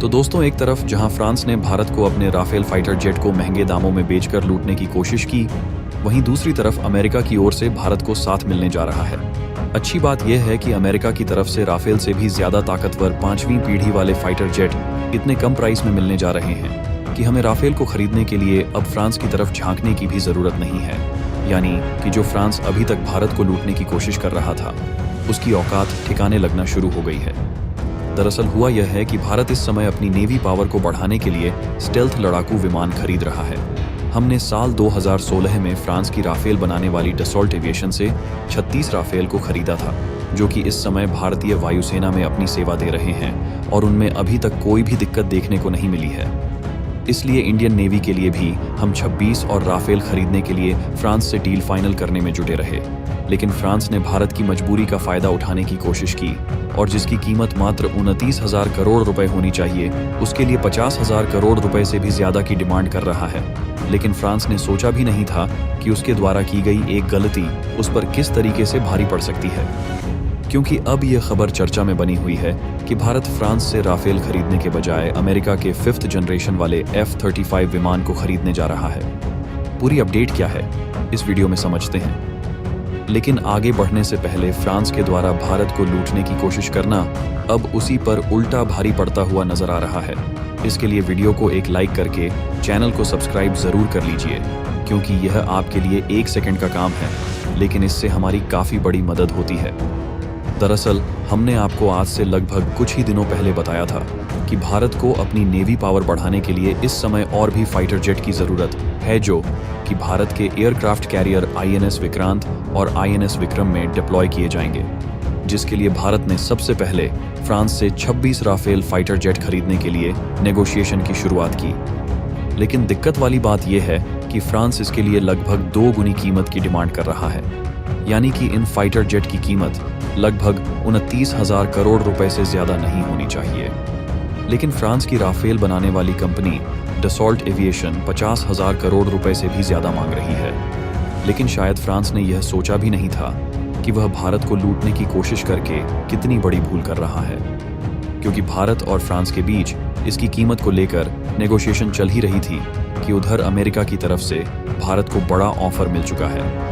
तो दोस्तों, एक तरफ जहां फ्रांस ने भारत को अपने राफेल फाइटर जेट को महंगे दामों में बेचकर लूटने की कोशिश की, वहीं दूसरी तरफ अमेरिका की ओर से भारत को साथ मिलने जा रहा है। अच्छी बात यह है कि अमेरिका की तरफ से राफेल से भी ज्यादा ताकतवर 5वीं पीढ़ी वाले फाइटर जेट इतने कम प्राइस में मिलने जा रहे हैं कि हमें राफेल को खरीदने के लिए अब फ्रांस की तरफ झांकने की भी जरूरत नहीं है। यानी कि जो फ्रांस अभी तक भारत को लूटने की कोशिश कर रहा था, उसकी औकात ठिकाने लगना शुरू हो गई है। दरअसल हुआ यह है कि भारत इस समय अपनी नेवी पावर को बढ़ाने के लिए स्टेल्थ लड़ाकू विमान खरीद रहा है। हमने साल 2016 में फ्रांस की राफेल बनाने वाली डसॉल्ट एविएशन से 36 राफेल को खरीदा था, जो कि इस समय भारतीय वायुसेना में अपनी सेवा दे रहे हैं और उनमें अभी तक कोई भी दिक्कत देखने को नहीं मिली है। इसलिए इंडियन नेवी के लिए भी हम 26 और राफेल खरीदने के लिए फ्रांस से डील फाइनल करने में जुटे रहे। लेकिन फ्रांस ने भारत की मजबूरी का फायदा उठाने की कोशिश की और जिसकी कीमत मात्र 29,000 करोड़ रुपए होनी चाहिए, उसके लिए 50,000 करोड़ रुपए से भी ज्यादा की डिमांड कर रहा है। लेकिन फ्रांस ने सोचा भी नहीं था कि उसके द्वारा की गई एक गलती उस पर किस तरीके से भारी पड़ सकती है, क्योंकि अब यह खबर चर्चा में बनी हुई है कि भारत फ्रांस से राफेल खरीदने के बजाय अमेरिका के 5th जनरेशन वाले F-35 विमान को खरीदने जा रहा है। पूरी अपडेट क्या है, इस वीडियो में समझते हैं। लेकिन आगे बढ़ने से पहले फ्रांस के द्वारा भारत को लूटने की कोशिश करना अब उसी पर उल्टा भारी पड़ता हुआ नजर आ रहा है। इसके लिए वीडियो को एक लाइक करके चैनल को सब्सक्राइब जरूर कर लीजिए, क्योंकि यह आपके लिए 1 सेकंड का काम है, लेकिन इससे हमारी काफी बड़ी मदद होती है। दरअसल हमने आपको आज से लगभग कुछ ही दिनों पहले बताया था कि भारत को अपनी नेवी पावर बढ़ाने के लिए इस समय और भी फाइटर जेट की जरूरत है, जो कि भारत के एयरक्राफ्ट कैरियर INS विक्रांत और INS विक्रम में डिप्लॉय किए जाएंगे, जिसके लिए भारत ने सबसे पहले फ्रांस से 26 राफेल फाइटर जेट खरीदने के लिए नेगोशिएशन की शुरुआत की। लेकिन दिक्कत वाली बात यह है कि फ्रांस इसके लिए लगभग 2 गुनी कीमत की डिमांड कर रहा है। यानी कि इन फाइटर जेट की कीमत लगभग 29,000 करोड़ रुपए से ज्यादा नहीं होनी चाहिए। लेकिन फ्रांस की राफेल बनाने वाली कंपनी डसॉल्ट एविएशन 50,000 करोड़ रुपए से भी ज्यादा मांग रही है। लेकिन शायद फ्रांस ने यह सोचा भी नहीं था कि वह भारत को लूटने की कोशिश करके कितनी बड़ी भूल कर रहा है, क्योंकि भारत और फ्रांस के बीच इसकी कीमत को लेकर नेगोशिएशन चल ही रही थी कि उधर अमेरिका की तरफ से भारत को बड़ा ऑफर मिल चुका है।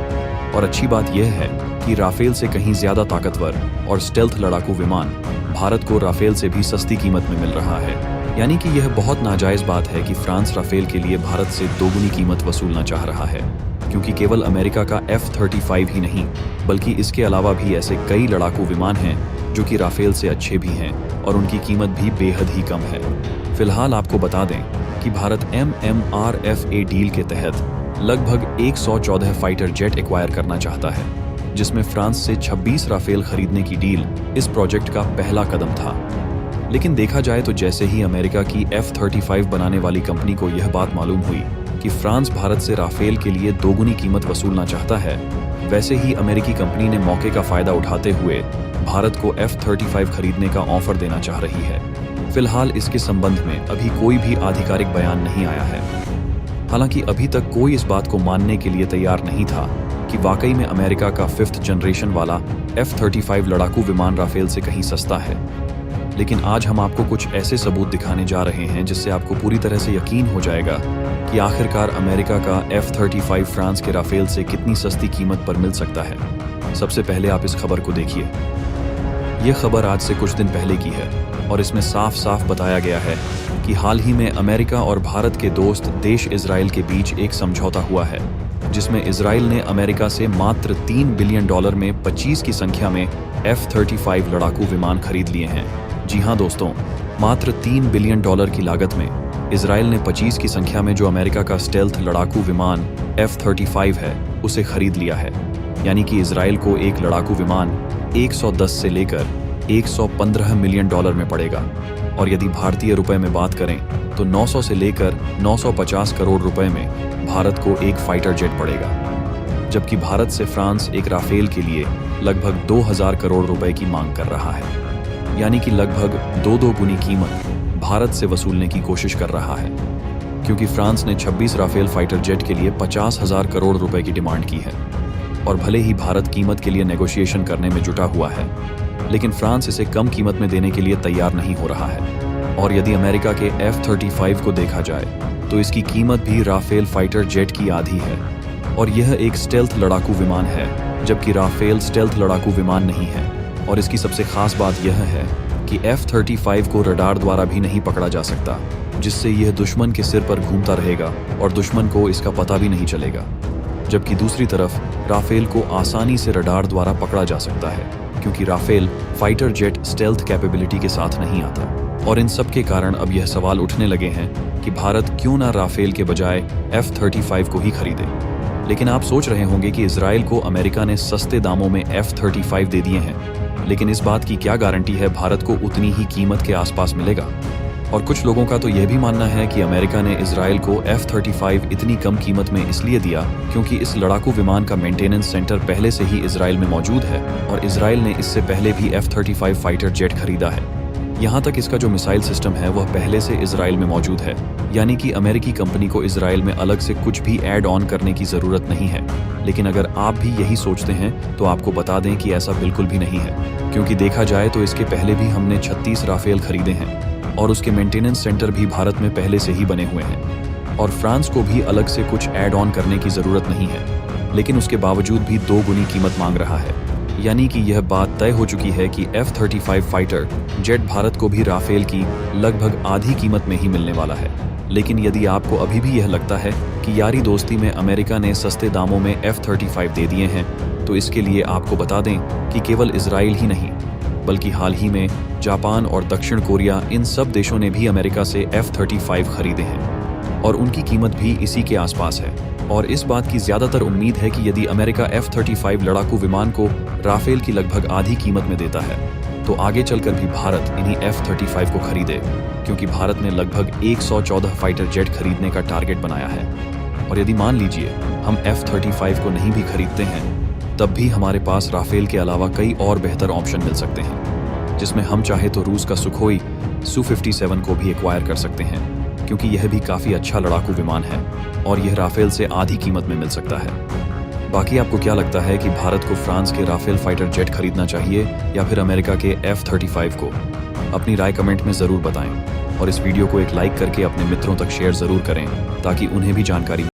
और अच्छी बात यह है कि राफेल से कहीं ज्यादा ताकतवर और स्टेल्थ लड़ाकू विमान भारत को राफेल से भी सस्ती कीमत में मिल रहा है। यानी कि यह बहुत नाजायज बात है कि फ्रांस राफेल के लिए भारत से 2 गुनी कीमत वसूलना चाह रहा है, क्योंकि केवल अमेरिका का F-35 ही नहीं, बल्कि इसके अलावा भी ऐसे कई लड़ाकू विमान हैं जो कि राफेल से अच्छे भी हैं और उनकी कीमत भी बेहद ही कम है। फिलहाल आपको बता दें कि भारत MMRFA डील के तहत लगभग 114 फाइटर जेट एक्वायर करना चाहता है, जिसमें फ्रांस से 26 राफेल खरीदने की डील इस प्रोजेक्ट का पहला कदम था। लेकिन देखा जाए तो जैसे ही अमेरिका की F-35 बनाने वाली कंपनी को यह बात मालूम हुई कि फ्रांस भारत से राफेल के लिए 2 गुनी कीमत वसूलना चाहता है, वैसे ही अमेरिकी कंपनी ने मौके का फायदा उठाते हुए भारत को F-35 खरीदने का ऑफर देना चाह रही है। फिलहाल इसके संबंध में अभी कोई भी आधिकारिक बयान नहीं आया है। हालांकि अभी तक कोई इस बात को मानने के लिए तैयार नहीं था कि वाकई में अमेरिका का 5th जनरेशन वाला F-35 लड़ाकू विमान राफेल से कहीं सस्ता है। लेकिन आज हम आपको कुछ ऐसे सबूत दिखाने जा रहे हैं जिससे आपको पूरी तरह से यकीन हो जाएगा कि आखिरकार अमेरिका का F-35 फ्रांस के राफेल से कितनी सस्ती कीमत पर मिल सकता है। सबसे पहले आप इस खबर को देखिए। यह खबर आज से कुछ दिन पहले की है और इसमें साफ साफ बताया गया है कि हाल ही में अमेरिका और भारत के दोस्त देश इजराइल के बीच एक समझौता हुआ है, जिसमें इजराइल ने अमेरिका से मात्र $3 बिलियन में 25 की संख्या में F-35 लड़ाकू विमान खरीद लिए हैं। जी हाँ दोस्तों, मात्र $3 बिलियन की लागत में इजराइल ने 25 की संख्या में जो अमेरिका का स्टेल्थ लड़ाकू विमान F-35 है, उसे खरीद लिया है। यानी कि इजराइल को एक लड़ाकू विमान 110 से लेकर 115 मिलियन डॉलर में पड़ेगा, और यदि भारतीय रुपए में बात करें तो 900 से लेकर 950 करोड़ रुपए में भारत को एक फाइटर जेट पड़ेगा। जबकि भारत से फ्रांस एक राफेल के लिए लगभग 2000 करोड़ रुपए की मांग कर रहा है। यानी कि लगभग 2 गुनी कीमत भारत से वसूलने की कोशिश कर रहा है, क्योंकि फ्रांस ने 26 राफेल फाइटर जेट के लिए 50,000 करोड़ रुपए की डिमांड की है। और भले ही भारत कीमत के लिए नेगोशिएशन करने में जुटा हुआ है, लेकिन फ्रांस इसे कम कीमत में देने के लिए तैयार नहीं हो रहा है। और यदि अमेरिका के F-35 को देखा जाए तो इसकी कीमत भी राफेल फाइटर जेट की आधी है और यह एक स्टेल्थ लड़ाकू विमान है, जबकि राफेल स्टेल्थ लड़ाकू विमान नहीं है। और इसकी सबसे खास बात यह है कि F-35 को रडार द्वारा भी नहीं पकड़ा जा सकता, जिससे यह दुश्मन के सिर पर घूमता रहेगा और दुश्मन को इसका पता भी नहीं चलेगा। जबकि दूसरी तरफ राफेल को आसानी से रडार द्वारा पकड़ा जा सकता है, क्योंकि Rafale fighter jet stealth capability के साथ नहीं आता। और इन सब के कारण अब यह सवाल उठने लगे हैं कि भारत क्यों ना राफेल के बजाय F-35 को ही खरीदे। लेकिन आप सोच रहे होंगे कि इजराइल को अमेरिका ने सस्ते दामों में F-35 दे दिए हैं, लेकिन इस बात की क्या गारंटी है भारत को उतनी ही कीमत के आसपास मिलेगा। और कुछ लोगों का तो यह भी मानना है कि अमेरिका ने इजराइल को F-35 इतनी कम कीमत में इसलिए दिया क्योंकि इस लड़ाकू विमान का मेंटेनेंस सेंटर पहले से ही इजराइल में मौजूद है और इजराइल ने इससे पहले भी F-35 फाइटर जेट खरीदा है। यहाँ तक इसका जो मिसाइल सिस्टम है वह पहले से इजराइल में मौजूद है, यानी कि अमेरिकी कंपनी को इजराइल में अलग से कुछ भी ऐड ऑन करने की ज़रूरत नहीं है। लेकिन अगर आप भी यही सोचते हैं तो आपको बता दें कि ऐसा बिल्कुल भी नहीं है, क्योंकि देखा जाए तो इसके पहले भी हमने 36 राफेल खरीदे हैं और उसके मेंटेनेंस सेंटर भी भारत में पहले से ही बने हुए हैं और फ्रांस को भी अलग से कुछ ऐड ऑन करने की ज़रूरत नहीं है। लेकिन उसके बावजूद भी 2 गुनी कीमत मांग रहा है, यानी कि यह बात तय हो चुकी है कि F-35 फाइटर जेट भारत को भी राफेल की लगभग आधी कीमत में ही मिलने वाला है। लेकिन यदि आपको अभी भी यह लगता है कि यारी दोस्ती में अमेरिका ने सस्ते दामों में F-35 दे दिए हैं, तो इसके लिए आपको बता दें कि केवल इजराइल ही नहीं बल्कि हाल ही में जापान और दक्षिण कोरिया, इन सब देशों ने भी अमेरिका से F-35 खरीदे हैं और उनकी कीमत भी इसी के आसपास है। और इस बात की ज़्यादातर उम्मीद है कि यदि अमेरिका F-35 लड़ाकू विमान को राफेल की लगभग आधी कीमत में देता है तो आगे चलकर भी भारत इन्हीं F-35 को खरीदे, क्योंकि भारत ने लगभग 114 फाइटर जेट खरीदने का टारगेट बनाया है। और यदि मान लीजिए हम F-35 को नहीं भी खरीदते हैं, तब भी हमारे पास राफेल के अलावा कई और बेहतर ऑप्शन मिल सकते हैं, जिसमें हम चाहे तो रूस का सुखोई Su-57 को भी एक्वायर कर सकते हैं, क्योंकि यह भी काफ़ी अच्छा लड़ाकू विमान है और यह राफेल से आधी कीमत में मिल सकता है। बाकी आपको क्या लगता है कि भारत को फ्रांस के राफेल फाइटर जेट खरीदना चाहिए या फिर अमेरिका के F-35 को? अपनी राय कमेंट में ज़रूर बताएं और इस वीडियो को एक लाइक करके अपने मित्रों तक शेयर ज़रूर करें ताकि उन्हें भी जानकारी